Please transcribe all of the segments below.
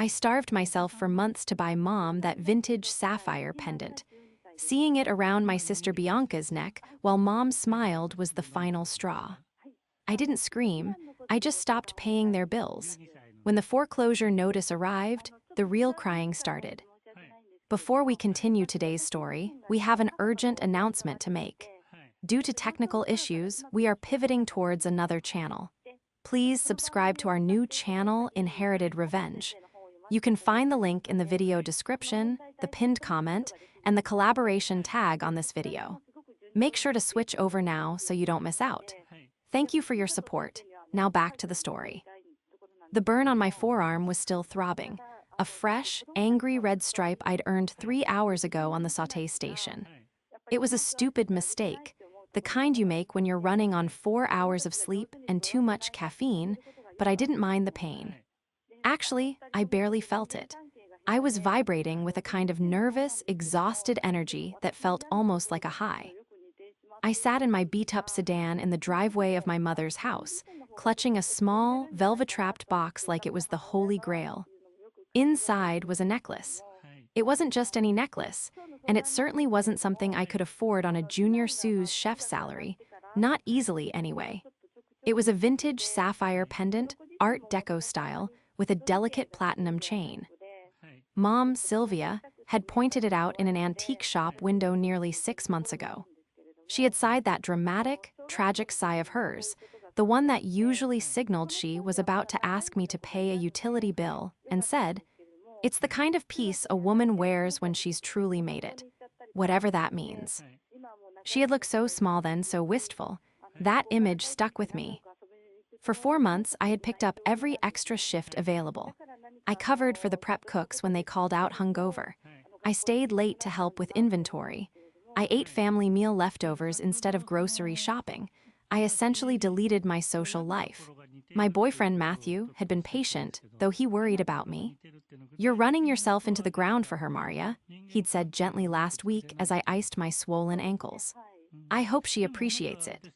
I starved myself for months to buy Mom that vintage sapphire pendant. Seeing it around my sister Bianca's neck while Mom smiled was the final straw. I didn't scream, I just stopped paying their bills. When the foreclosure notice arrived, the real crying started. Before we continue today's story, we have an urgent announcement to make. Due to technical issues, we are pivoting towards another channel. Please subscribe to our new channel, Inherited Revenge. You can find the link in the video description, the pinned comment, and the collaboration tag on this video. Make sure to switch over now so you don't miss out. Thank you for your support. Now back to the story. The burn on my forearm was still throbbing, a fresh, angry red stripe I'd earned 3 hours ago on the sauté station. It was a stupid mistake, the kind you make when you're running on 4 hours of sleep and too much caffeine, but I didn't mind the pain. Actually, I barely felt it. I was vibrating with a kind of nervous, exhausted energy that felt almost like a high. I sat in my beat-up sedan in the driveway of my mother's house, clutching a small, velvet-wrapped box like it was the Holy Grail. Inside was a necklace. It wasn't just any necklace, and it certainly wasn't something I could afford on a junior Sue's chef salary, not easily anyway. It was a vintage sapphire pendant, Art Deco style, with a delicate platinum chain. Mom, Sylvia, had pointed it out in an antique shop window nearly 6 months ago. She had sighed that dramatic, tragic sigh of hers, the one that usually signaled she was about to ask me to pay a utility bill, and said, "It's the kind of piece a woman wears when she's truly made it, whatever that means." She had looked so small then, so wistful. That image stuck with me. For 4 months, I had picked up every extra shift available. I covered for the prep cooks when they called out hungover. I stayed late to help with inventory. I ate family meal leftovers instead of grocery shopping. I essentially deleted my social life. My boyfriend, Matthew, had been patient, though he worried about me. "You're running yourself into the ground for her, Maria," he'd said gently last week as I iced my swollen ankles. "I hope she appreciates it."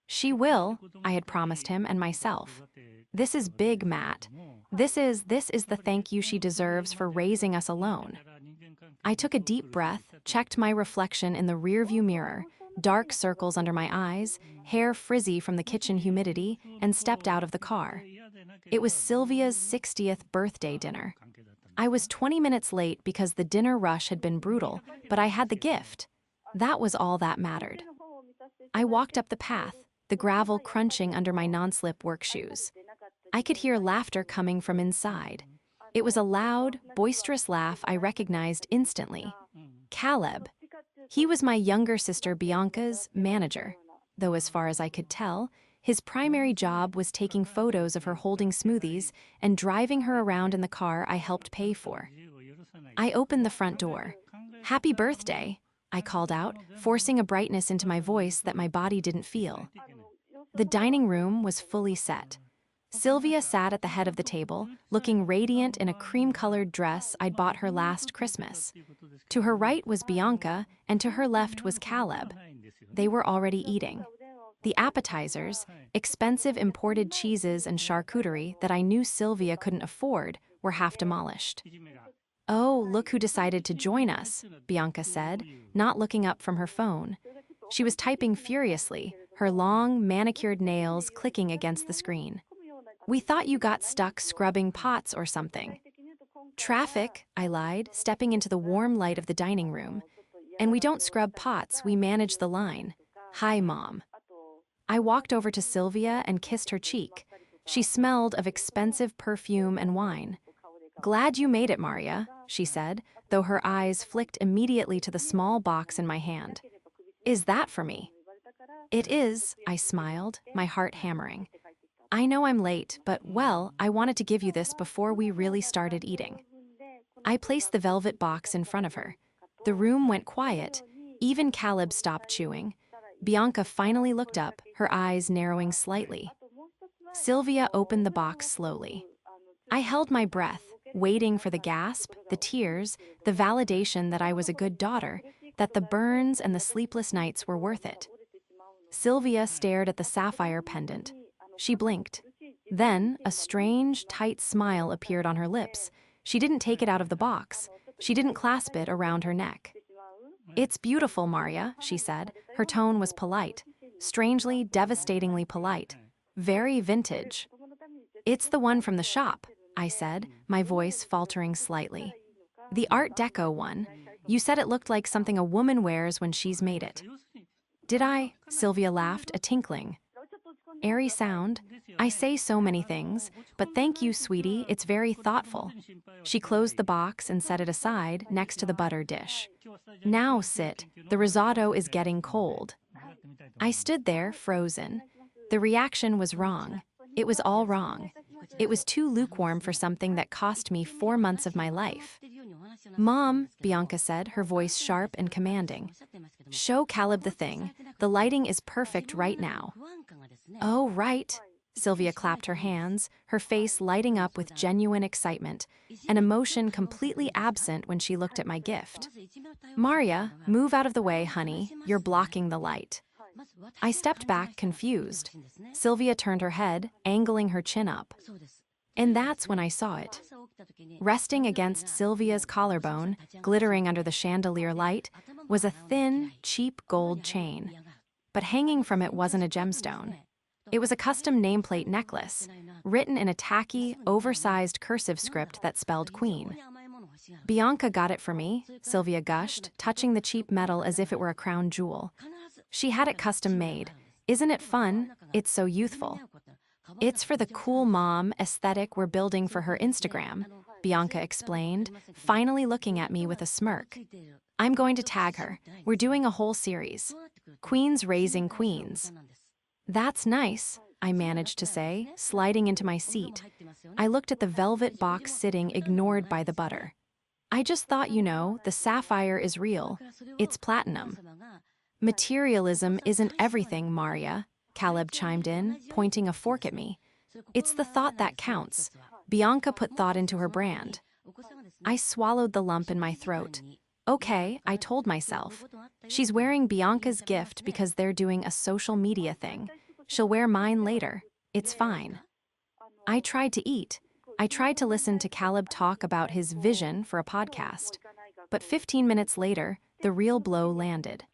"She will," I had promised him and myself. "This is big, Matt. This is the thank you she deserves for raising us alone." I took a deep breath, checked my reflection in the rearview mirror, dark circles under my eyes, hair frizzy from the kitchen humidity, and stepped out of the car. It was Sylvia's 60th birthday dinner. I was 20 minutes late because the dinner rush had been brutal, but I had the gift. That was all that mattered. I walked up the path, the gravel crunching under my non-slip work shoes. I could hear laughter coming from inside. It was a loud, boisterous laugh I recognized instantly. Caleb. He was my younger sister Bianca's manager, though as far as I could tell, his primary job was taking photos of her holding smoothies and driving her around in the car I helped pay for. I opened the front door. "Happy birthday," I called out, forcing a brightness into my voice that my body didn't feel. The dining room was fully set. Sylvia sat at the head of the table, looking radiant in a cream-colored dress I'd bought her last Christmas. To her right was Bianca, and to her left was Caleb. They were already eating. The appetizers, expensive imported cheeses and charcuterie that I knew Sylvia couldn't afford, were half demolished. "Oh, look who decided to join us," Bianca said, not looking up from her phone. She was typing furiously, her long, manicured nails clicking against the screen. "We thought you got stuck scrubbing pots or something." "Traffic," I lied, stepping into the warm light of the dining room. "And we don't scrub pots, we manage the line. Hi, Mom." I walked over to Sylvia and kissed her cheek. She smelled of expensive perfume and wine. "Glad you made it, Maria," she said, though her eyes flicked immediately to the small box in my hand. "Is that for me?" "It is," I smiled, my heart hammering. "I know I'm late, but, well, I wanted to give you this before we really started eating." I placed the velvet box in front of her. The room went quiet. Even Caleb stopped chewing. Bianca finally looked up, her eyes narrowing slightly. Sylvia opened the box slowly. I held my breath, waiting for the gasp, the tears, the validation that I was a good daughter, that the burns and the sleepless nights were worth it. Sylvia stared at the sapphire pendant. She blinked. Then, a strange, tight smile appeared on her lips. She didn't take it out of the box. She didn't clasp it around her neck. "It's beautiful, Maria," she said. Her tone was polite. Strangely, devastatingly polite. Very vintage. "It's the one from the shop," I said, my voice faltering slightly. "The Art Deco one. You said it looked like something a woman wears when she's made it." "Did I?" Sylvia laughed, a tinkling. "Airy sound. I say so many things, but thank you, sweetie, it's very thoughtful." She closed the box and set it aside next to the butter dish. "Now sit, the risotto is getting cold." I stood there, frozen. The reaction was wrong. It was all wrong. It was too lukewarm for something that cost me 4 months of my life. "Mom," Bianca said, her voice sharp and commanding. "Show Caleb the thing. The lighting is perfect right now." "Oh, right." Sylvia clapped her hands, her face lighting up with genuine excitement, an emotion completely absent when she looked at my gift. "Maria, move out of the way, honey. You're blocking the light." I stepped back, confused. Sylvia turned her head, angling her chin up. And that's when I saw it. Resting against Sylvia's collarbone, glittering under the chandelier light, was a thin, cheap gold chain. But hanging from it wasn't a gemstone. It was a custom nameplate necklace, written in a tacky, oversized cursive script that spelled Queen. "Bianca got it for me," Sylvia gushed, touching the cheap metal as if it were a crown jewel. "She had it custom made. Isn't it fun? It's so youthful." "It's for the cool mom aesthetic we're building for her Instagram," Bianca explained, finally looking at me with a smirk. "I'm going to tag her. We're doing a whole series. Queens Raising Queens." "That's nice," I managed to say, sliding into my seat. I looked at the velvet box sitting ignored by the butter. "I just thought, the sapphire is real. It's platinum." "Materialism isn't everything, Maria," Caleb chimed in, pointing a fork at me. "It's the thought that counts. Bianca put thought into her brand." I swallowed the lump in my throat. Okay, I told myself. She's wearing Bianca's gift because they're doing a social media thing. She'll wear mine later. It's fine. I tried to eat. I tried to listen to Caleb talk about his vision for a podcast. But 15 minutes later, the real blow landed.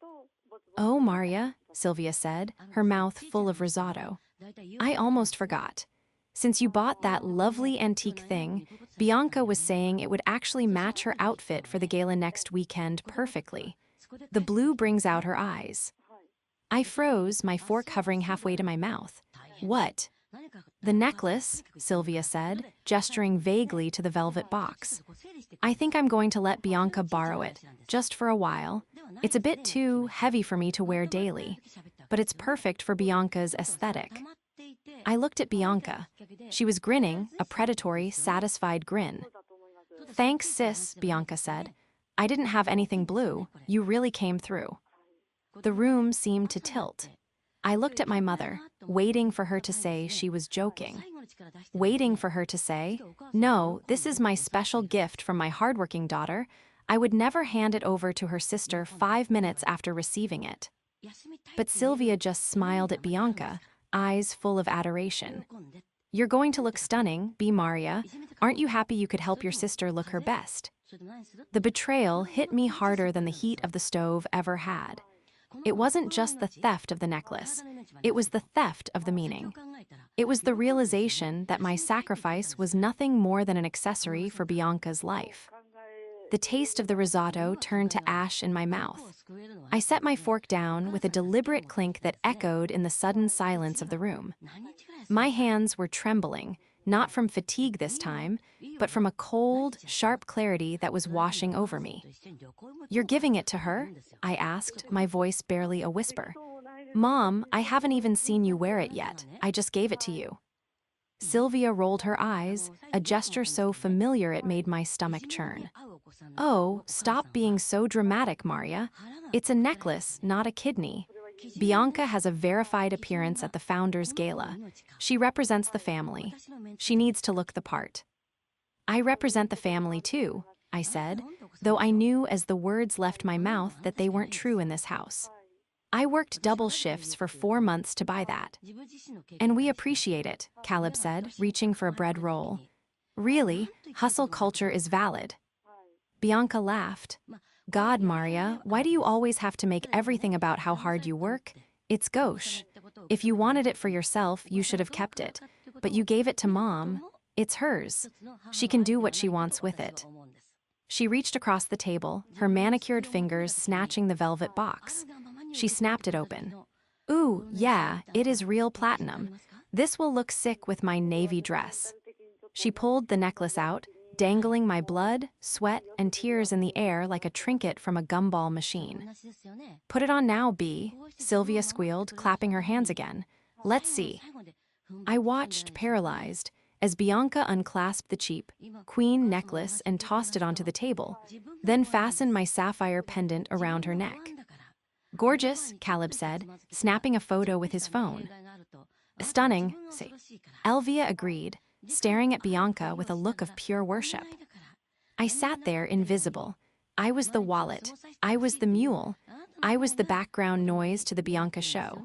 "Oh, Maria," Sylvia said, her mouth full of risotto. "I almost forgot. Since you bought that lovely antique thing, Bianca was saying it would actually match her outfit for the gala next weekend perfectly. The blue brings out her eyes." I froze, my fork hovering halfway to my mouth. "What?" "The necklace," Sylvia said, gesturing vaguely to the velvet box. "I think I'm going to let Bianca borrow it, just for a while. It's a bit too heavy for me to wear daily, but it's perfect for Bianca's aesthetic." I looked at Bianca. She was grinning, a predatory, satisfied grin. "Thanks, sis," Bianca said. "I didn't have anything blue. You really came through." The room seemed to tilt. I looked at my mother, waiting for her to say she was joking. Waiting for her to say, "No, this is my special gift from my hardworking daughter. I would never hand it over to her sister 5 minutes after receiving it." But Sylvia just smiled at Bianca, eyes full of adoration. "You're going to look stunning, B. Maria. Aren't you happy you could help your sister look her best?" The betrayal hit me harder than the heat of the stove ever had. It wasn't just the theft of the necklace. It was the theft of the meaning. It was the realization that my sacrifice was nothing more than an accessory for Bianca's life. The taste of the risotto turned to ash in my mouth. I set my fork down with a deliberate clink that echoed in the sudden silence of the room. My hands were trembling, not from fatigue this time, but from a cold, sharp clarity that was washing over me. "You're giving it to her?" I asked, my voice barely a whisper. "Mom, I haven't even seen you wear it yet. I just gave it to you." Sylvia rolled her eyes, a gesture so familiar it made my stomach churn. "Oh, stop being so dramatic, Maria. It's a necklace, not a kidney. Bianca has a verified appearance at the Founders Gala. She represents the family. She needs to look the part." "I represent the family too," I said, though I knew as the words left my mouth that they weren't true in this house. "I worked double shifts for 4 months to buy that." "And we appreciate it," Caleb said, reaching for a bread roll. Really, hustle culture is valid. Bianca laughed. God, Maria, why do you always have to make everything about how hard you work? It's gauche. If you wanted it for yourself, you should have kept it. But you gave it to Mom. It's hers. She can do what she wants with it. She reached across the table, her manicured fingers snatching the velvet box. She snapped it open. Ooh, yeah, it is real platinum. This will look sick with my navy dress. She pulled the necklace out, dangling my blood, sweat, and tears in the air like a trinket from a gumball machine. Put it on now, Bea, Sylvia squealed, clapping her hands again. Let's see. I watched, paralyzed, as Bianca unclasped the cheap, queen necklace and tossed it onto the table, then fastened my sapphire pendant around her neck. Gorgeous, Caleb said, snapping a photo with his phone. Stunning, Elvia agreed, staring at Bianca with a look of pure worship. I sat there invisible. I was the wallet. I was the mule. I was the background noise to the Bianca show.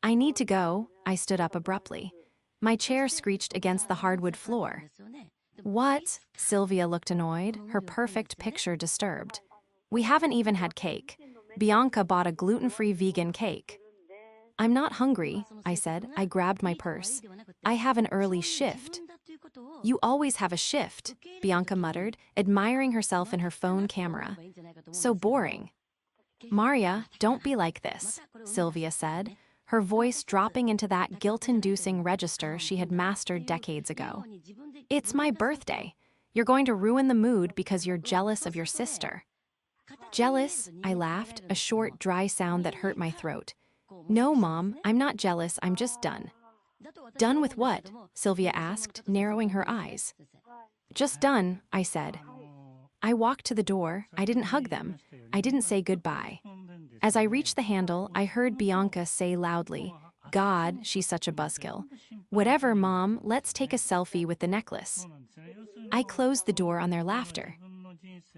I need to go, I stood up abruptly. My chair screeched against the hardwood floor. What? Sylvia looked annoyed, her perfect picture disturbed. We haven't even had cake. Bianca bought a gluten-free vegan cake. I'm not hungry, I said. I grabbed my purse. I have an early shift. You always have a shift, Bianca muttered, admiring herself in her phone camera. So boring. Maria, don't be like this, Sylvia said, her voice dropping into that guilt-inducing register she had mastered decades ago. It's my birthday. You're going to ruin the mood because you're jealous of your sister. Jealous, I laughed, a short, dry sound that hurt my throat. No, Mom, I'm not jealous, I'm just done. Done with what? Sylvia asked, narrowing her eyes. Just done, I said. I walked to the door. I didn't hug them. I didn't say goodbye. As I reached the handle, I heard Bianca say loudly, God, she's such a buzzkill. Whatever, Mom, let's take a selfie with the necklace. I closed the door on their laughter.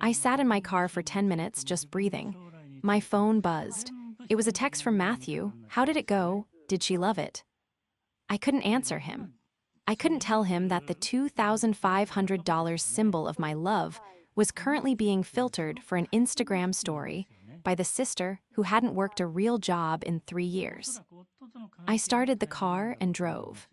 I sat in my car for 10 minutes, just breathing. My phone buzzed. It was a text from Matthew. How did it go? Did she love it? I couldn't answer him. I couldn't tell him that the $2,500 symbol of my love was currently being filtered for an Instagram story by the sister who hadn't worked a real job in 3 years. I started the car and drove.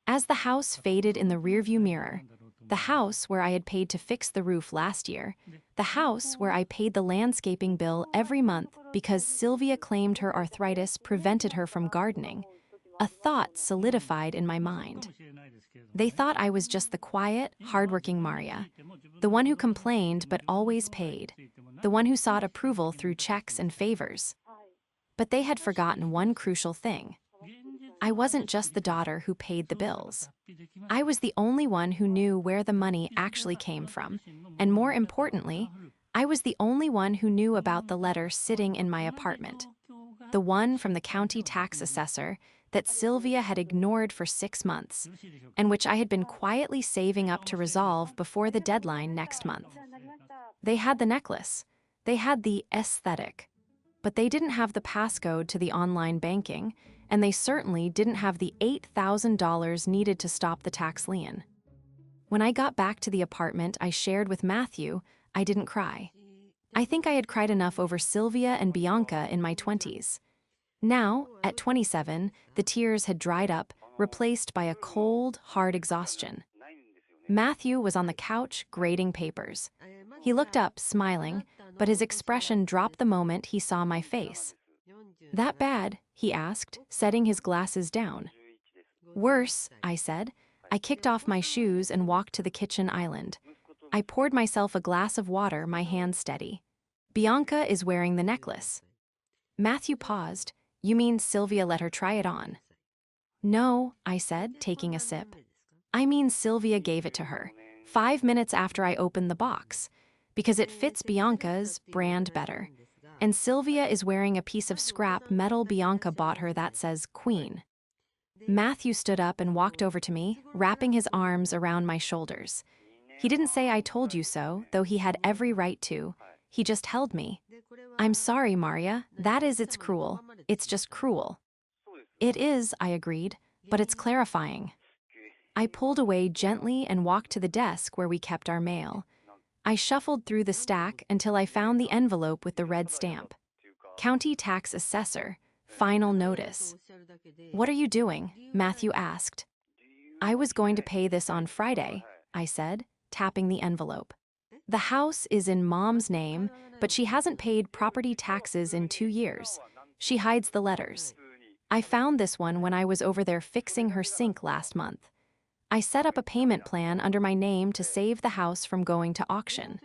As the house faded in the rearview mirror, the house where I had paid to fix the roof last year, the house where I paid the landscaping bill every month because Sylvia claimed her arthritis prevented her from gardening, a thought solidified in my mind. They thought I was just the quiet, hardworking Maria, the one who complained but always paid, the one who sought approval through checks and favors. But they had forgotten one crucial thing. I wasn't just the daughter who paid the bills. I was the only one who knew where the money actually came from, and more importantly, I was the only one who knew about the letter sitting in my apartment, the one from the county tax assessor that Sylvia had ignored for 6 months, and which I had been quietly saving up to resolve before the deadline next month. They had the necklace. They had the aesthetic. But they didn't have the passcode to the online banking, and they certainly didn't have the $8,000 needed to stop the tax lien. When I got back to the apartment I shared with Matthew, I didn't cry. I think I had cried enough over Sylvia and Bianca in my 20s. Now, at 27, the tears had dried up, replaced by a cold, hard exhaustion. Matthew was on the couch grading papers. He looked up, smiling, but his expression dropped the moment he saw my face. That bad? He asked, setting his glasses down. Worse, I said. I kicked off my shoes and walked to the kitchen island. I poured myself a glass of water, my hand steady. Bianca is wearing the necklace. Matthew paused. You mean Sylvia let her try it on? No, I said, taking a sip. I mean Sylvia gave it to her, 5 minutes after I opened the box, because it fits Bianca's brand better. And Sylvia is wearing a piece of scrap metal Bianca bought her that says Queen. Matthew stood up and walked over to me, wrapping his arms around my shoulders. He didn't say I told you so, though he had every right to. He just held me. I'm sorry, Maria. It's cruel. It's just cruel. It is, I agreed, but it's clarifying. I pulled away gently and walked to the desk where we kept our mail. I shuffled through the stack until I found the envelope with the red stamp. County Tax Assessor, Final Notice. What are you doing? Matthew asked. I was going to pay this on Friday, I said, tapping the envelope. The house is in Mom's name, but she hasn't paid property taxes in 2 years. She hides the letters. I found this one when I was over there fixing her sink last month. I set up a payment plan under my name to save the house from going to auction.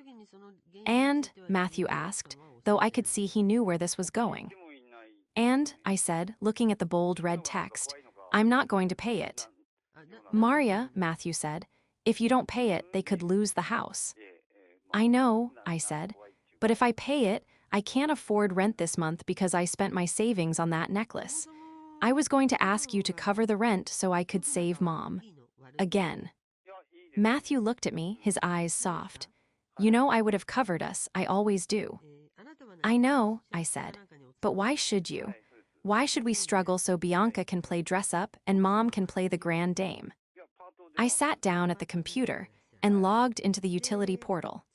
And, Matthew asked, though I could see he knew where this was going. And, I said, looking at the bold red text, I'm not going to pay it. Maria, Matthew said, if you don't pay it, they could lose the house. I know, I said, but if I pay it, I can't afford rent this month because I spent my savings on that necklace. I was going to ask you to cover the rent so I could save Mom. Again. Matthew looked at me, his eyes soft. You know I would have covered us, I always do. I know, I said, but why should you? Why should we struggle so Bianca can play dress-up and Mom can play the grand dame? I sat down at the computer and logged into the utility portal.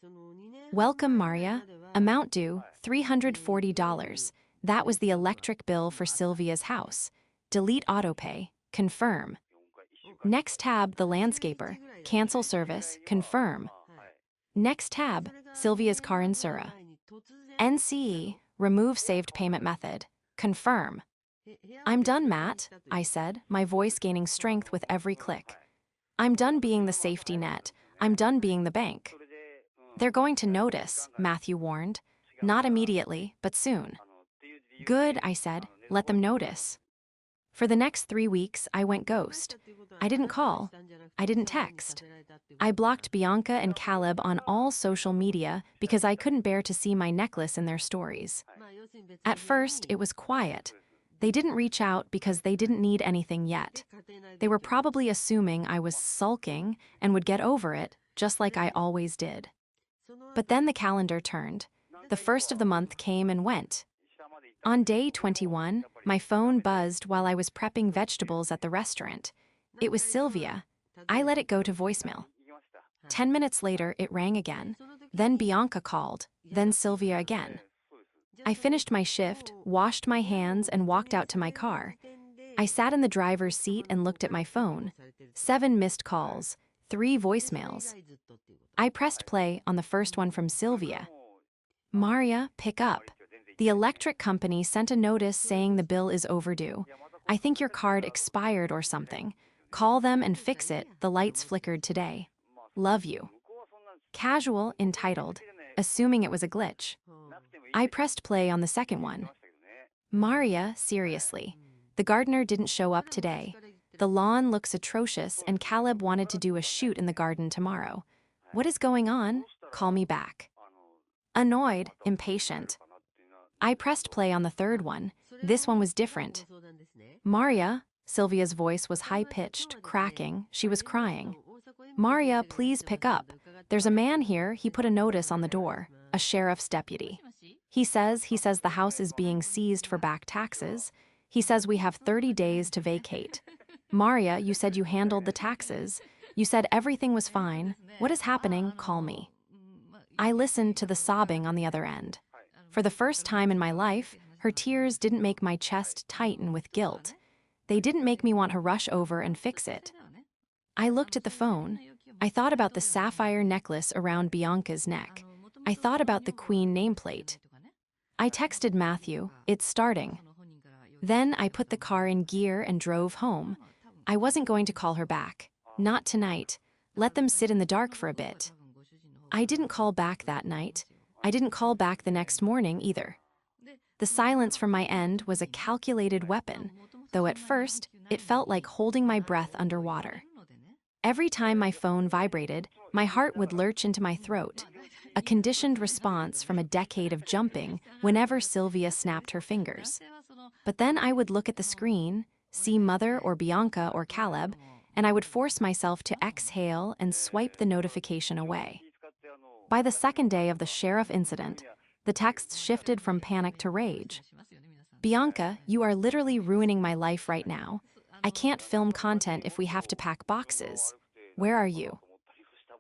Welcome, Maria. Amount due, $340. That was the electric bill for Sylvia's house. Delete autopay. Confirm. Next tab, the landscaper. Cancel service. Confirm. Next tab, Sylvia's car insura. NCE. Remove saved payment method. Confirm. I'm done, Matt, I said, my voice gaining strength with every click. I'm done being the safety net. I'm done being the bank. They're going to notice, Matthew warned. Not immediately, but soon. Good, I said. Let them notice. For the next 3 weeks, I went ghost. I didn't call. I didn't text. I blocked Bianca and Caleb on all social media because I couldn't bear to see my necklace in their stories. At first, it was quiet. They didn't reach out because they didn't need anything yet. They were probably assuming I was sulking and would get over it, just like I always did. But then the calendar turned. The first of the month came and went. On day 21, my phone buzzed while I was prepping vegetables at the restaurant. It was Sylvia. I let it go to voicemail. 10 minutes later, it rang again. Then Bianca called, then Sylvia again. I finished my shift, washed my hands, and walked out to my car. I sat in the driver's seat and looked at my phone. 7 missed calls, 3 voicemails. I pressed play on the first one from Sylvia. Maria, pick up. The electric company sent a notice saying the bill is overdue. I think your card expired or something. Call them and fix it, the lights flickered today. Love you. Casual, entitled, assuming it was a glitch. I pressed play on the second one. Maria, seriously. The gardener didn't show up today. The lawn looks atrocious and Caleb wanted to do a shoot in the garden tomorrow. What is going on? Call me back. Annoyed, impatient. I pressed play on the third one. This one was different. Maria, Sylvia's voice was high-pitched, cracking. She was crying. Maria, please pick up. There's a man here, he put a notice on the door, a sheriff's deputy. He says the house is being seized for back taxes. He says we have 30 days to vacate. Maria, you said you handled the taxes. You said everything was fine. What is happening? Call me. I listened to the sobbing on the other end. For the first time in my life, her tears didn't make my chest tighten with guilt. They didn't make me want to rush over and fix it. I looked at the phone. I thought about the sapphire necklace around Bianca's neck. I thought about the Queen nameplate. I texted Matthew, it's starting. Then I put the car in gear and drove home. I wasn't going to call her back. Not tonight. Let them sit in the dark for a bit. I didn't call back that night. I didn't call back the next morning either. The silence from my end was a calculated weapon, though at first, it felt like holding my breath underwater. Every time my phone vibrated, my heart would lurch into my throat, a conditioned response from a decade of jumping whenever Sylvia snapped her fingers. But then I would look at the screen, see Mother or Bianca or Caleb, and I would force myself to exhale and swipe the notification away. By the second day of the sheriff incident, the texts shifted from panic to rage. Bianca, you are literally ruining my life right now. I can't film content if we have to pack boxes. Where are you?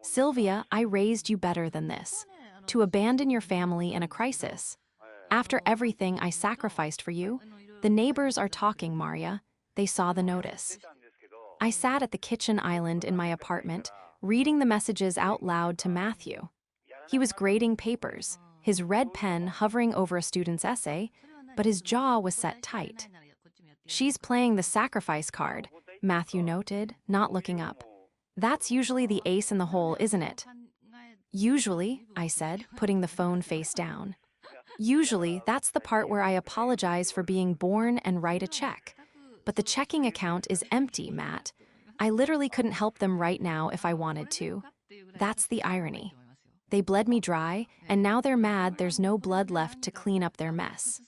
Sylvia, I raised you better than this. To abandon your family in a crisis. After everything I sacrificed for you, the neighbors are talking, Maria. They saw the notice. I sat at the kitchen island in my apartment, reading the messages out loud to Matthew. He was grading papers, his red pen hovering over a student's essay, but his jaw was set tight. She's playing the sacrifice card, Matthew noted, not looking up. That's usually the ace in the hole, isn't it? Usually, I said, putting the phone face down. Usually, that's the part where I apologize for being born and write a check. But the checking account is empty, Matt. I literally couldn't help them right now if I wanted to. That's the irony. They bled me dry, and now they're mad there's no blood left to clean up their mess.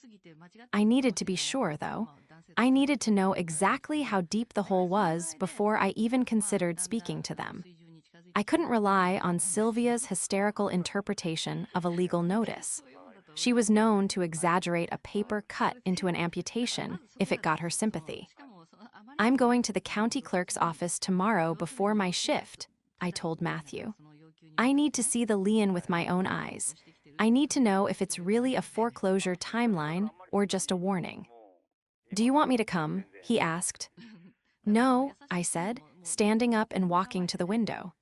I needed to be sure, though. I needed to know exactly how deep the hole was before I even considered speaking to them. I couldn't rely on Sylvia's hysterical interpretation of a legal notice. She was known to exaggerate a paper cut into an amputation if it got her sympathy. I'm going to the county clerk's office tomorrow before my shift, I told Matthew. I need to see the lien with my own eyes. I need to know if it's really a foreclosure timeline or just a warning. Do you want me to come? He asked. No, I said, standing up and walking to the window.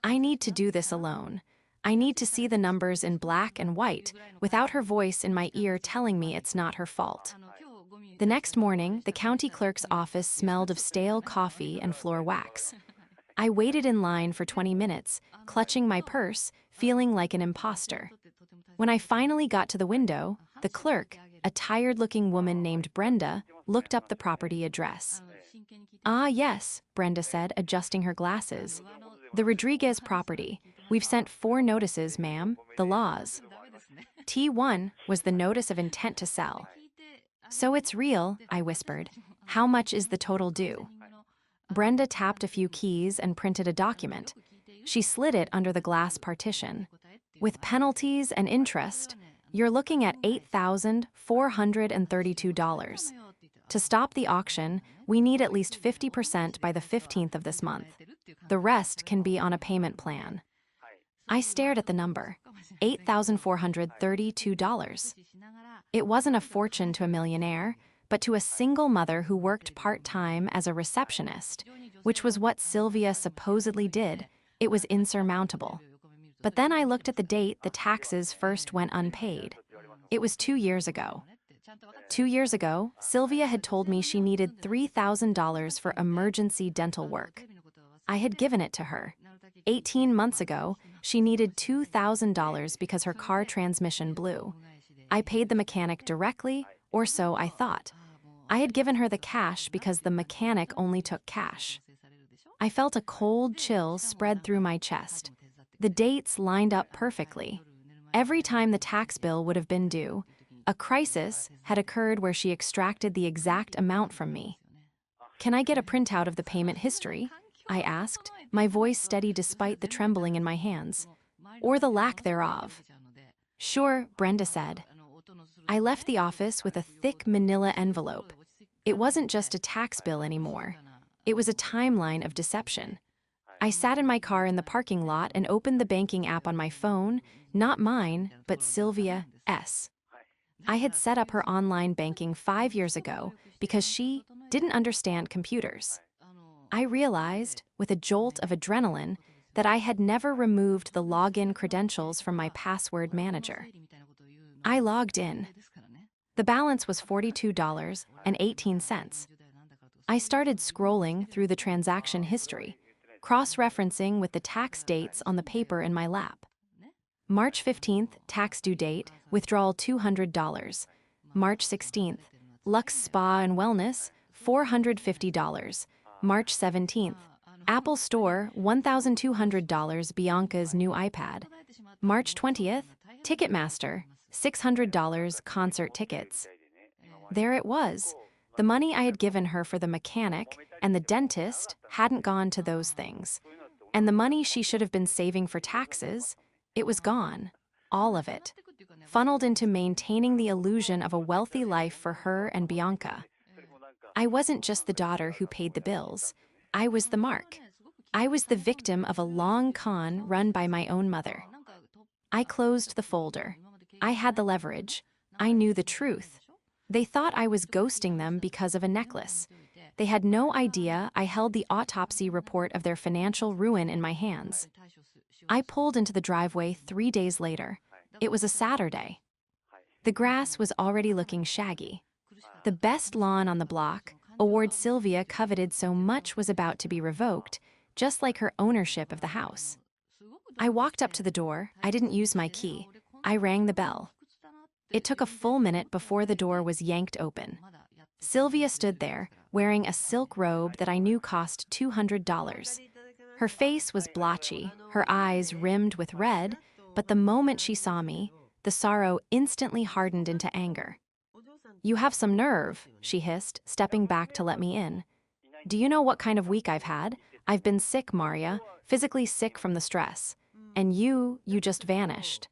I need to do this alone. I need to see the numbers in black and white, without her voice in my ear telling me it's not her fault. The next morning, the county clerk's office smelled of stale coffee and floor wax. I waited in line for 20 minutes, clutching my purse, feeling like an imposter. When I finally got to the window, the clerk, a tired-looking woman named Brenda, looked up the property address. Ah, yes, Brenda said, adjusting her glasses. The Rodriguez property. We've sent 4 notices, ma'am, the laws. T1 was the notice of intent to sell. So it's real, I whispered. How much is the total due? Brenda tapped a few keys and printed a document. She slid it under the glass partition. With penalties and interest, you're looking at $8,432. To stop the auction, we need at least 50% by the 15th of this month. The rest can be on a payment plan. I stared at the number, $8,432. It wasn't a fortune to a millionaire, but to a single mother who worked part-time as a receptionist, which was what Sylvia supposedly did. It was insurmountable. But then I looked at the date the taxes first went unpaid. It was 2 years ago. 2 years ago, Sylvia had told me she needed $3,000 for emergency dental work. I had given it to her. 18 months ago, she needed $2,000 because her car transmission blew. I paid the mechanic directly, or so I thought. I had given her the cash because the mechanic only took cash. I felt a cold chill spread through my chest. The dates lined up perfectly. Every time the tax bill would have been due, a crisis had occurred where she extracted the exact amount from me. Can I get a printout of the payment history? I asked, my voice steady despite the trembling in my hands. Or the lack thereof. Sure, Brenda said. I left the office with a thick manila envelope. It wasn't just a tax bill anymore. It was a timeline of deception. I sat in my car in the parking lot and opened the banking app on my phone, not mine, but Sylvia S. I had set up her online banking 5 years ago because she didn't understand computers. I realized, with a jolt of adrenaline, that I had never removed the login credentials from my password manager. I logged in. The balance was $42.18. I started scrolling through the transaction history, cross-referencing with the tax dates on the paper in my lap. March 15th, tax due date, withdrawal $200. March 16th, Lux Spa and Wellness, $450. March 17th, Apple Store, $1,200 Bianca's new iPad. March 20th, Ticketmaster, $600 concert tickets. There it was. The money I had given her for the mechanic and the dentist hadn't gone to those things. And the money she should have been saving for taxes, it was gone. All of it. Funneled into maintaining the illusion of a wealthy life for her and Bianca. I wasn't just the daughter who paid the bills. I was the mark. I was the victim of a long con run by my own mother. I closed the folder. I had the leverage. I knew the truth. They thought I was ghosting them because of a necklace. They had no idea I held the autopsy report of their financial ruin in my hands. I pulled into the driveway 3 days later. It was a Saturday. The grass was already looking shaggy. The best lawn on the block, award Sylvia coveted so much, was about to be revoked, just like her ownership of the house. I walked up to the door. I didn't use my key. I rang the bell. It took a full minute before the door was yanked open. Sylvia stood there, wearing a silk robe that I knew cost $200. Her face was blotchy, her eyes rimmed with red, but the moment she saw me, the sorrow instantly hardened into anger. "You have some nerve," she hissed, stepping back to let me in. "Do you know what kind of week I've had? I've been sick, Maria, physically sick from the stress. And you just vanished."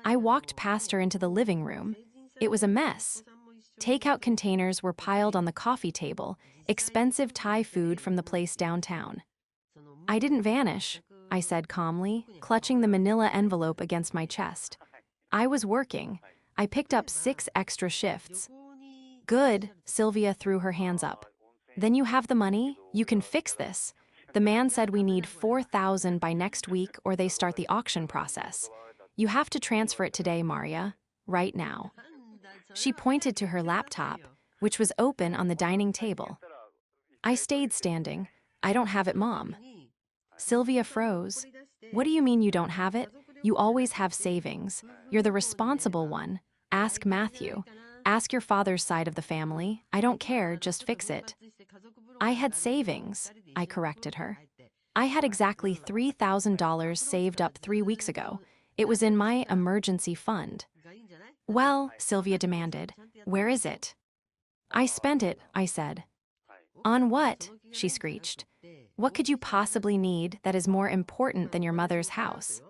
I walked past her into the living room. It was a mess. Takeout containers were piled on the coffee table, expensive Thai food from the place downtown. "I didn't vanish," I said calmly, clutching the manila envelope against my chest. "I was working. I picked up 6 extra shifts." "Good," Sylvia threw her hands up. "Then you have the money? You can fix this. The man said we need 4,000 by next week or they start the auction process. You have to transfer it today, Maria. Right now." She pointed to her laptop, which was open on the dining table. I stayed standing. "I don't have it, Mom." Sylvia froze. "What do you mean you don't have it? You always have savings. You're the responsible one. Ask Matthew. Ask your father's side of the family. I don't care, just fix it." "I had savings," I corrected her. "I had exactly $3,000 saved up 3 weeks ago. It was in my emergency fund." "Well," Sylvia demanded, "where is it?" "I spent it," I said. "On what?" she screeched. "What could you possibly need that is more important than your mother's house?"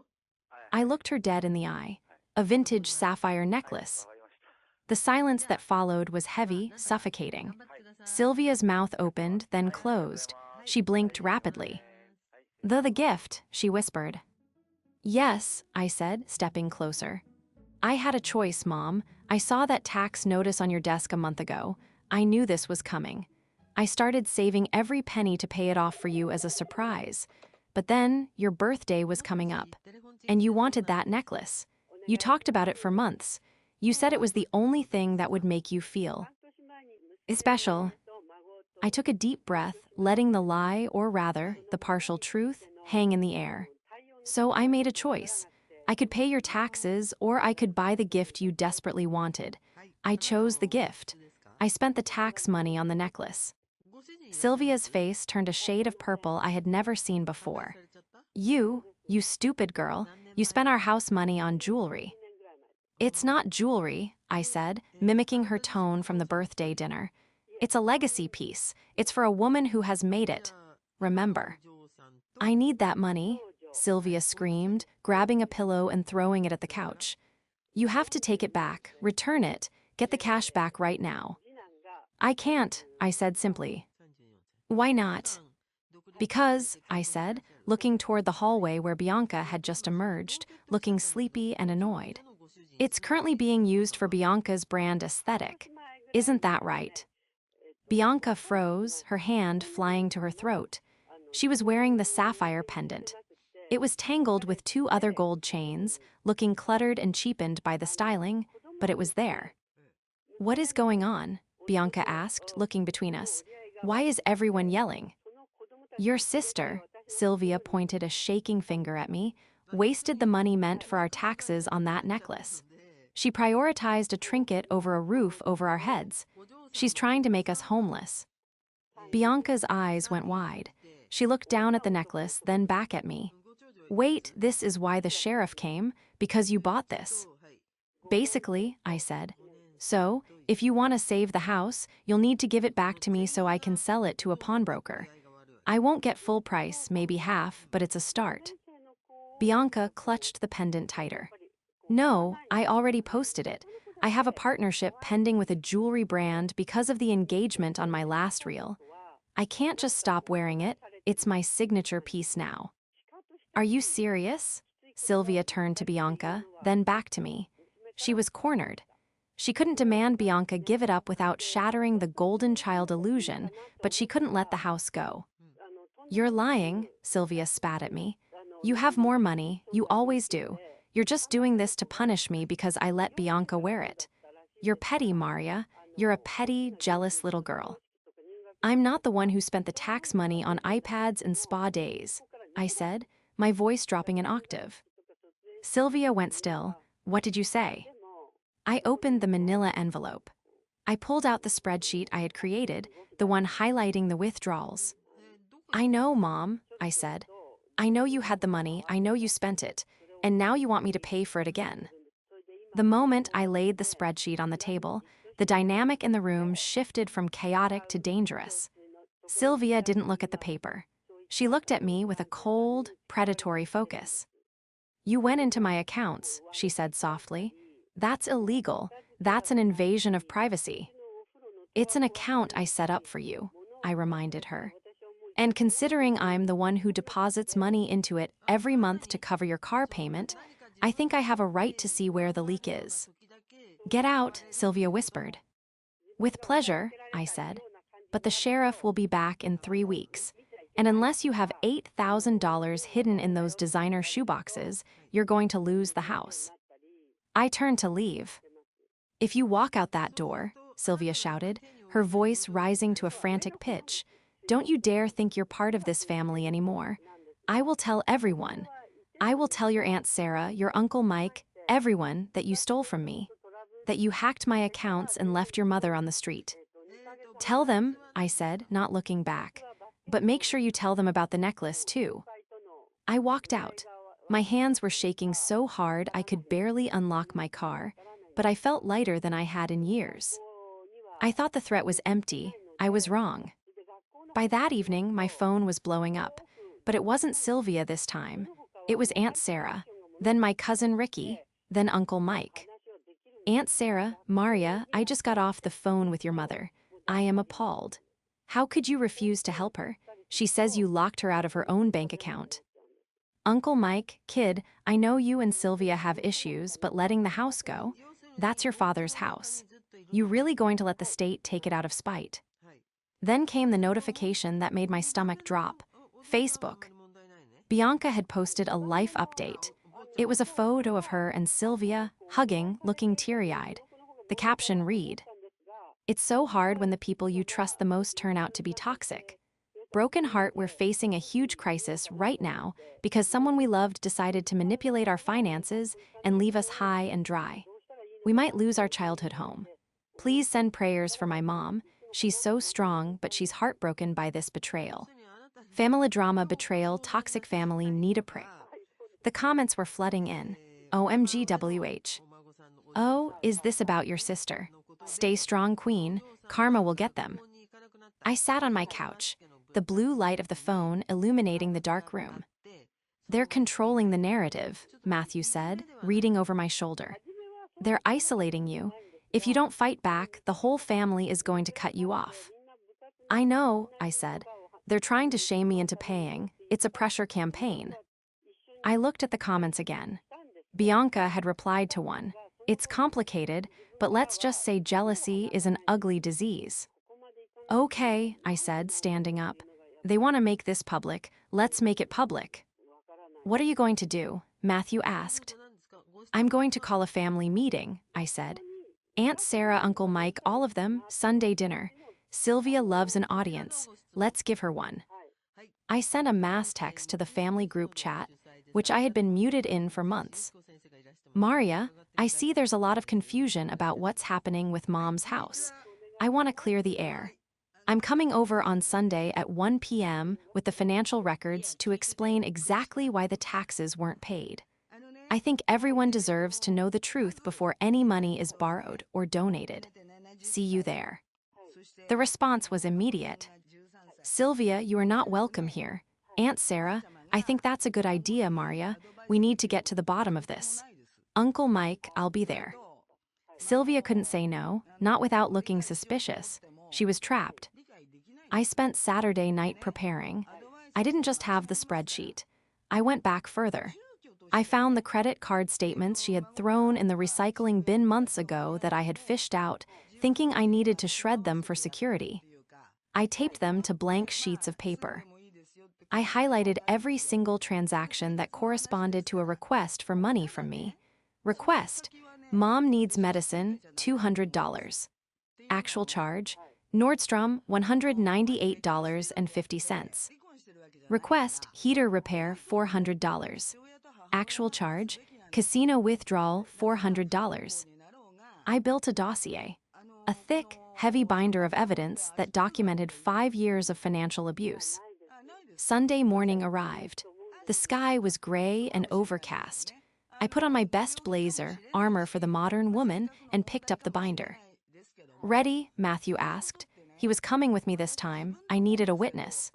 I looked her dead in the eye. A vintage sapphire necklace. The silence that followed was heavy, suffocating. Sylvia's mouth opened, then closed. She blinked rapidly. The gift," she whispered. "Yes," I said, stepping closer. "I had a choice, Mom. I saw that tax notice on your desk a month ago. I knew this was coming. I started saving every penny to pay it off for you as a surprise. But then, your birthday was coming up. And you wanted that necklace. You talked about it for months. You said it was the only thing that would make you feel special." I took a deep breath, letting the lie, or rather, the partial truth, hang in the air. "So I made a choice. I could pay your taxes, or I could buy the gift you desperately wanted. I chose the gift. I spent the tax money on the necklace." Sylvia's face turned a shade of purple I had never seen before. You stupid girl, you spent our house money on jewelry." "It's not jewelry," I said, mimicking her tone from the birthday dinner. "It's a legacy piece. It's for a woman who has made it. Remember." "I need that money," Sylvia screamed, grabbing a pillow and throwing it at the couch. "You have to take it back, return it, get the cash back right now." "I can't," I said simply. "Why not?" "Because," I said, looking toward the hallway where Bianca had just emerged, looking sleepy and annoyed. "It's currently being used for Bianca's brand aesthetic. Isn't that right?" Bianca froze, her hand flying to her throat. She was wearing the sapphire pendant. It was tangled with 2 other gold chains, looking cluttered and cheapened by the styling, but it was there. "What is going on?" Bianca asked, looking between us. "Why is everyone yelling?" "Your sister," Sylvia pointed a shaking finger at me, "wasted the money meant for our taxes on that necklace. She prioritized a trinket over a roof over our heads. She's trying to make us homeless." Bianca's eyes went wide. She looked down at the necklace, then back at me. "Wait, this is why the sheriff came? Because you bought this?" "Basically," I said. "So, if you want to save the house, you'll need to give it back to me so I can sell it to a pawnbroker. I won't get full price, maybe half, but it's a start." Bianca clutched the pendant tighter. "No, I already posted it. I have a partnership pending with a jewelry brand because of the engagement on my last reel. I can't just stop wearing it, it's my signature piece now. Are you serious? Sylvia turned to Bianca, then back to me. She was cornered. She couldn't demand Bianca give it up without shattering the golden child illusion, but she couldn't let the house go. You're lying, Sylvia spat at me. You have more money, you always do. You're just doing this to punish me because I let Bianca wear it. You're petty, Maria. You're a petty, jealous little girl. I'm not the one who spent the tax money on iPads and spa days, I said, my voice dropping an octave. Sylvia went still. What did you say? I opened the manila envelope. I pulled out the spreadsheet I had created, the one highlighting the withdrawals. I know, Mom, I said. I know you had the money, I know you spent it, and now you want me to pay for it again. The moment I laid the spreadsheet on the table, the dynamic in the room shifted from chaotic to dangerous. Sylvia didn't look at the paper. She looked at me with a cold, predatory focus. You went into my accounts, she said softly. That's illegal. That's an invasion of privacy. It's an account I set up for you, I reminded her. And considering I'm the one who deposits money into it every month to cover your car payment, I think I have a right to see where the leak is. Get out, Sylvia whispered. With pleasure, I said, but the sheriff will be back in 3 weeks. And unless you have $8,000 hidden in those designer shoeboxes, you're going to lose the house. I turned to leave. If you walk out that door, Sylvia shouted, her voice rising to a frantic pitch, don't you dare think you're part of this family anymore. I will tell everyone. I will tell your Aunt Sarah, your Uncle Mike, everyone that you stole from me. That you hacked my accounts and left your mother on the street. Tell them, I said, not looking back. But make sure you tell them about the necklace, too. I walked out. My hands were shaking so hard I could barely unlock my car, but I felt lighter than I had in years. I thought the threat was empty. I was wrong. By that evening, my phone was blowing up, but it wasn't Sylvia this time. It was Aunt Sarah, then my cousin Ricky, then Uncle Mike. Aunt Sarah, Maria, I just got off the phone with your mother. I am appalled. How could you refuse to help her? She says you locked her out of her own bank account. Uncle Mike, kid, I know you and Sylvia have issues, but letting the house go? That's your father's house. You really going to let the state take it out of spite? Then came the notification that made my stomach drop. Facebook. Bianca had posted a life update. It was a photo of her and Sylvia, hugging, looking teary-eyed. The caption read, "It's so hard when the people you trust the most turn out to be toxic. Broken heart, we're facing a huge crisis right now because someone we loved decided to manipulate our finances and leave us high and dry. We might lose our childhood home. Please send prayers for my mom. She's so strong, but she's heartbroken by this betrayal. Family drama, betrayal, toxic family, need a prayer." The comments were flooding in. OMGWH. Oh, is this about your sister? Stay strong, queen. Karma will get them. I sat on my couch, the blue light of the phone illuminating the dark room. They're controlling the narrative, Matthew said, reading over my shoulder. They're isolating you. If you don't fight back, the whole family is going to cut you off. I know, I said. They're trying to shame me into paying. It's a pressure campaign. I looked at the comments again. Bianca had replied to one. It's complicated, but let's just say jealousy is an ugly disease. Okay, I said, standing up. They want to make this public. Let's make it public. What are you going to do? Matthew asked. I'm going to call a family meeting, I said. Aunt Sarah, Uncle Mike, all of them, Sunday dinner. Sylvia loves an audience. Let's give her one. I sent a mass text to the family group chat, which I had been muted in for months. Maria, I see there's a lot of confusion about what's happening with Mom's house. I want to clear the air. I'm coming over on Sunday at 1 p.m. with the financial records to explain exactly why the taxes weren't paid. I think everyone deserves to know the truth before any money is borrowed or donated. See you there. The response was immediate. Sylvia, you are not welcome here. Aunt Sarah, I think that's a good idea, Maria. We need to get to the bottom of this. Uncle Mike, I'll be there. Sylvia couldn't say no, not without looking suspicious. She was trapped. I spent Saturday night preparing. I didn't just have the spreadsheet. I went back further. I found the credit card statements she had thrown in the recycling bin months ago that I had fished out, thinking I needed to shred them for security. I taped them to blank sheets of paper. I highlighted every single transaction that corresponded to a request for money from me. Request: Mom needs medicine, $200. Actual charge: Nordstrom, $198.50. Request: heater repair, $400. Actual charge: casino withdrawal, $400. I built a dossier, a thick, heavy binder of evidence that documented 5 years of financial abuse. Sunday morning arrived. The sky was gray and overcast. I put on my best blazer, armor for the modern woman, and picked up the binder. "Ready?" Matthew asked. He was coming with me this time. I needed a witness.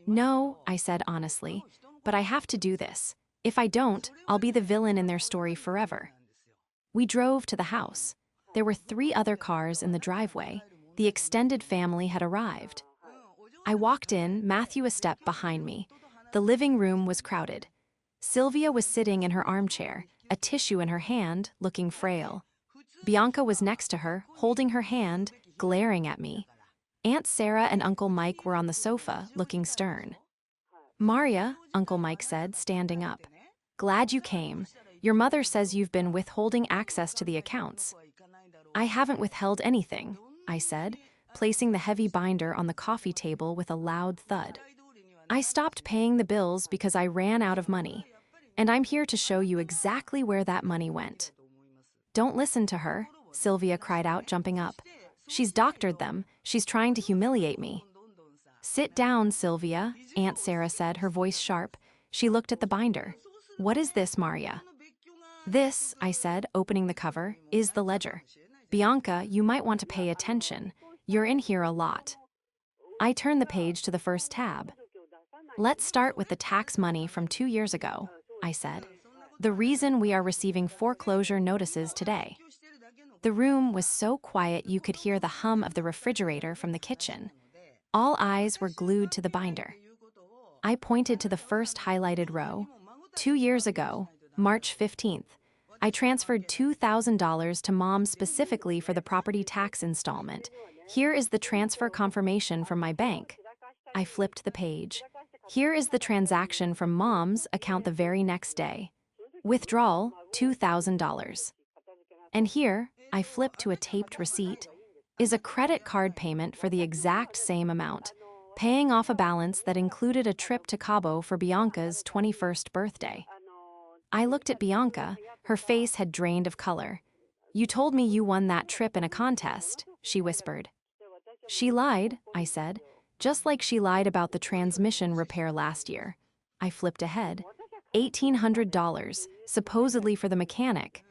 "No," I said honestly, "but I have to do this. If I don't, I'll be the villain in their story forever." We drove to the house. There were 3 other cars in the driveway. The extended family had arrived. I walked in, Matthew a step behind me. The living room was crowded. Sylvia was sitting in her armchair, a tissue in her hand, looking frail. Bianca was next to her, holding her hand, glaring at me. Aunt Sarah and Uncle Mike were on the sofa, looking stern. "Maria," Uncle Mike said, standing up. "Glad you came. Your mother says you've been withholding access to the accounts." "I haven't withheld anything," I said, placing the heavy binder on the coffee table with a loud thud. "I stopped paying the bills because I ran out of money, and I'm here to show you exactly where that money went." "Don't listen to her," Sylvia cried out, jumping up. "She's doctored them. She's trying to humiliate me." "Sit down, Sylvia," Aunt Sarah said, her voice sharp. She looked at the binder. "What is this, Maria?" "This," I said, opening the cover, "is the ledger. Bianca, you might want to pay attention. You're in here a lot." I turned the page to the first tab. "Let's start with the tax money from 2 years ago," I said. "The reason we are receiving foreclosure notices today." The room was so quiet you could hear the hum of the refrigerator from the kitchen. All eyes were glued to the binder. I pointed to the first highlighted row. 2 years ago, March 15th, I transferred $2,000 to Mom specifically for the property tax installment. Here is the transfer confirmation from my bank. I flipped the page. Here is the transaction from Mom's account the very next day. Withdrawal, $2,000. And here, I flipped to a taped receipt, is a credit card payment for the exact same amount, paying off a balance that included a trip to Cabo for Bianca's 21st birthday. I looked at Bianca. Her face had drained of color. "You told me you won that trip in a contest," she whispered. "She lied," I said, "just like she lied about the transmission repair last year." I flipped ahead. $1,800, supposedly for the mechanic,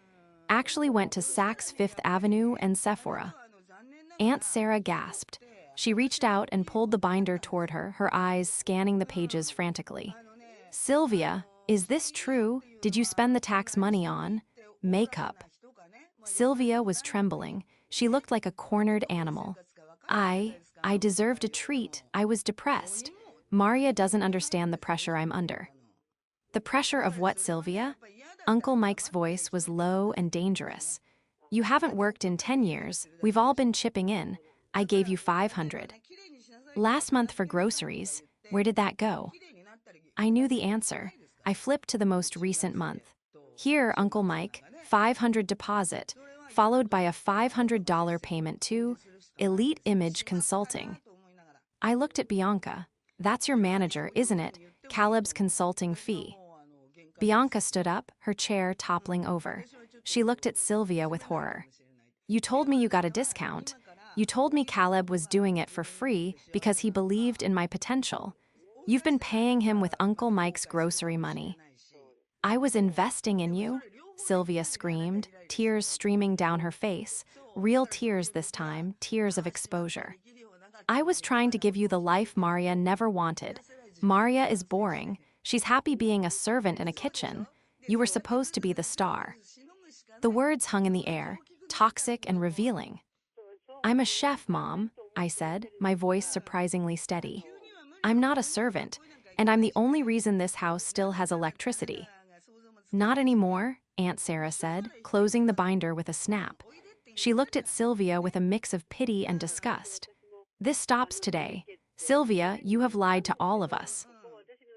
actually went to Saks Fifth Avenue and Sephora. Aunt Sarah gasped. She reached out and pulled the binder toward her, her eyes scanning the pages frantically. "Sylvia, is this true? Did you spend the tax money on makeup?" Sylvia was trembling. She looked like a cornered animal. I deserved a treat. I was depressed. Maria doesn't understand the pressure I'm under." "The pressure of what, Sylvia?" Uncle Mike's voice was low and dangerous. "You haven't worked in 10 years. We've all been chipping in. I gave you $500. Last month for groceries. Where did that go?" I knew the answer. I flipped to the most recent month. Here, Uncle Mike, $500 deposit, followed by a $500 payment to Elite Image Consulting. I looked at Bianca. "That's your manager, isn't it? Caleb's consulting fee." Bianca stood up, her chair toppling over. She looked at Sylvia with horror. "You told me you got a discount. You told me Caleb was doing it for free because he believed in my potential. You've been paying him with Uncle Mike's grocery money." "I was investing in you," Sylvia screamed, tears streaming down her face. Real tears this time, tears of exposure. "I was trying to give you the life Maria never wanted. Maria is boring. She's happy being a servant in a kitchen. You were supposed to be the star." The words hung in the air, toxic and revealing. I'm a chef, Mom, I said, my voice surprisingly steady. I'm not a servant, and I'm the only reason this house still has electricity. Not anymore, Aunt Sarah said, closing the binder with a snap. She looked at Sylvia with a mix of pity and disgust. This stops today. Sylvia, you have lied to all of us.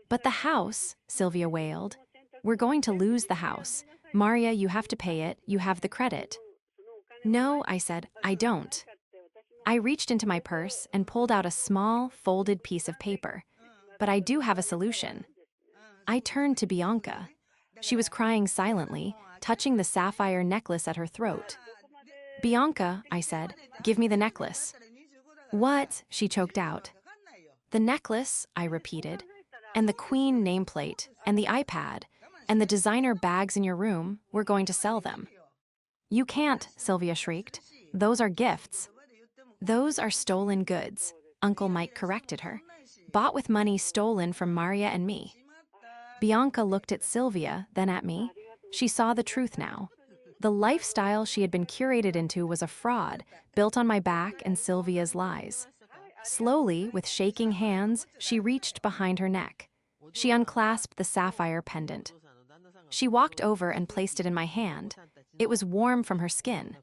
But the house, Sylvia wailed. We're going to lose the house. Maria, you have to pay it. You have the credit. No, I said, I don't. I reached into my purse and pulled out a small, folded piece of paper. But I do have a solution. I turned to Bianca. She was crying silently, touching the sapphire necklace at her throat. Bianca, I said, give me the necklace. What? She choked out. The necklace, I repeated, and the Queen nameplate, and the iPad, and the designer bags in your room, we're going to sell them. You can't, Sylvia shrieked. Those are gifts. Those are stolen goods, Uncle Mike corrected her. Bought with money stolen from Maria and me. Bianca looked at Sylvia, then at me. She saw the truth now. The lifestyle she had been curated into was a fraud, built on my back and Sylvia's lies. Slowly, with shaking hands, she reached behind her neck. She unclasped the sapphire pendant. She walked over and placed it in my hand. It was warm from her skin.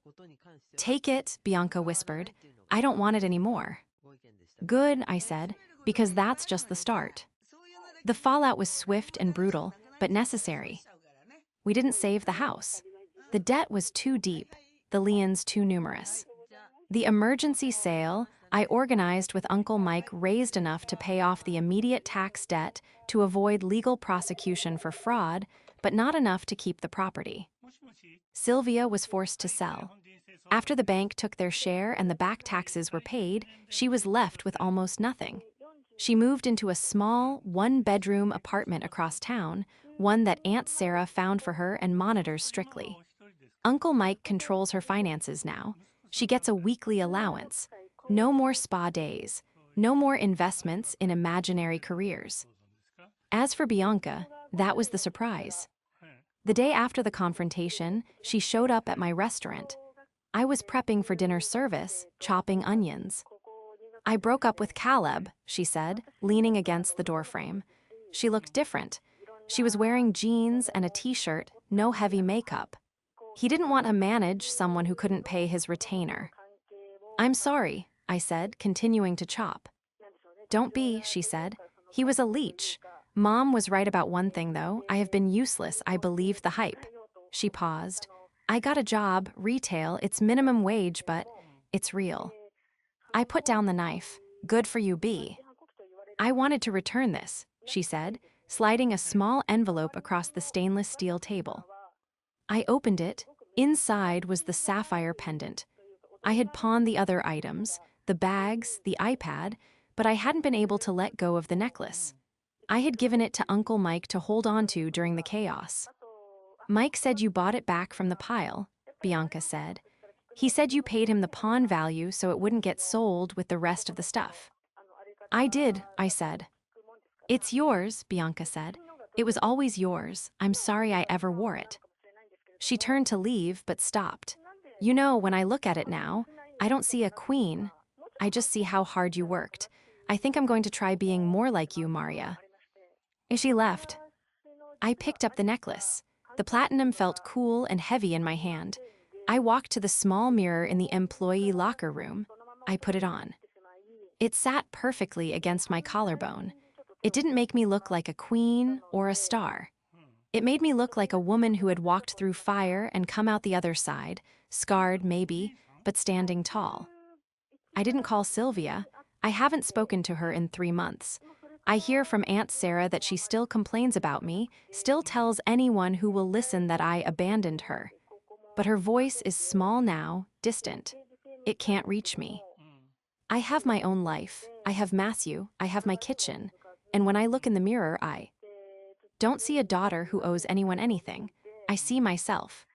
Take it, Bianca whispered. I don't want it anymore. Good, I said, because that's just the start. The fallout was swift and brutal, but necessary. We didn't save the house. The debt was too deep, the liens too numerous. The emergency sale I organized with Uncle Mike raised enough to pay off the immediate tax debt to avoid legal prosecution for fraud, but not enough to keep the property. Sylvia was forced to sell. After the bank took their share and the back taxes were paid, she was left with almost nothing. She moved into a small, one-bedroom apartment across town, one that Aunt Sarah found for her and monitors strictly. Uncle Mike controls her finances now. She gets a weekly allowance. No more spa days. No more investments in imaginary careers. As for Bianca, that was the surprise. The day after the confrontation, she showed up at my restaurant. I was prepping for dinner service, chopping onions. I broke up with Caleb, she said, leaning against the doorframe. She looked different. She was wearing jeans and a t-shirt, no heavy makeup. He didn't want to manage someone who couldn't pay his retainer. I'm sorry, I said, continuing to chop. Don't be, she said. He was a leech. Mom was right about one thing, though. I have been useless. I believed the hype. She paused. I got a job, retail. It's minimum wage, but it's real. I put down the knife. Good for you, B. I wanted to return this, she said, sliding a small envelope across the stainless steel table. I opened it. Inside was the sapphire pendant. I had pawned the other items, the bags, the iPad, but I hadn't been able to let go of the necklace. I had given it to Uncle Mike to hold on to during the chaos. Mike said you bought it back from the pile, Bianca said. He said you paid him the pawn value so it wouldn't get sold with the rest of the stuff. I did, I said. It's yours, Bianca said. It was always yours. I'm sorry I ever wore it. She turned to leave, but stopped. You know, when I look at it now, I don't see a queen. I just see how hard you worked. I think I'm going to try being more like you, Maria. And she left. I picked up the necklace. The platinum felt cool and heavy in my hand. I walked to the small mirror in the employee locker room. I put it on. It sat perfectly against my collarbone. It didn't make me look like a queen or a star. It made me look like a woman who had walked through fire and come out the other side, scarred maybe, but standing tall. I didn't call Sylvia. I haven't spoken to her in 3 months. I hear from Aunt Sarah that she still complains about me, still tells anyone who will listen that I abandoned her. But her voice is small now, distant. It can't reach me. I have my own life. I have Matthew. I have my kitchen. And when I look in the mirror, I don't see a daughter who owes anyone anything. I see myself.